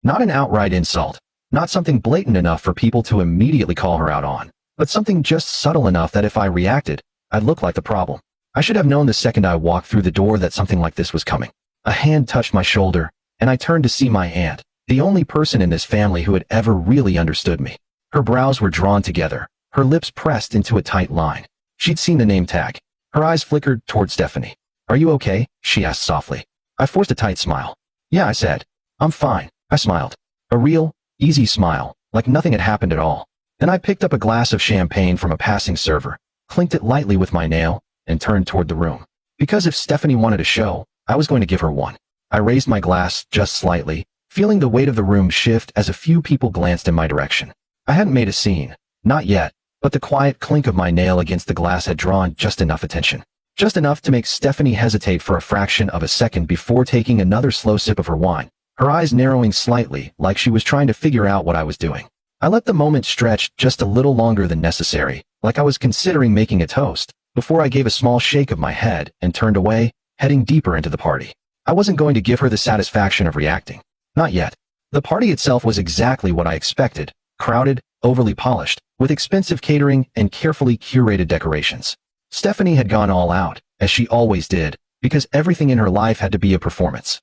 Not an outright insult, not something blatant enough for people to immediately call her out on, but something just subtle enough that if I reacted, I'd look like the problem. I should have known the second I walked through the door that something like this was coming. A hand touched my shoulder, and I turned to see my aunt, the only person in this family who had ever really understood me. Her brows were drawn together, her lips pressed into a tight line. She'd seen the name tag. Her eyes flickered toward Stephanie. "Are you okay?" she asked softly. I forced a tight smile. "Yeah," I said. "I'm fine." I smiled. A real, easy smile, like nothing had happened at all. Then I picked up a glass of champagne from a passing server, clinked it lightly with my nail, and turned toward the room. Because if Stephanie wanted a show, I was going to give her one. I raised my glass just slightly, feeling the weight of the room shift as a few people glanced in my direction. I hadn't made a scene, not yet, but the quiet clink of my nail against the glass had drawn just enough attention. Just enough to make Stephanie hesitate for a fraction of a second before taking another slow sip of her wine, her eyes narrowing slightly like she was trying to figure out what I was doing. I let the moment stretch just a little longer than necessary, like I was considering making a toast, before I gave a small shake of my head and turned away, heading deeper into the party. I wasn't going to give her the satisfaction of reacting. Not yet. The party itself was exactly what I expected, crowded, overly polished, with expensive catering and carefully curated decorations. Stephanie had gone all out, as she always did, because everything in her life had to be a performance.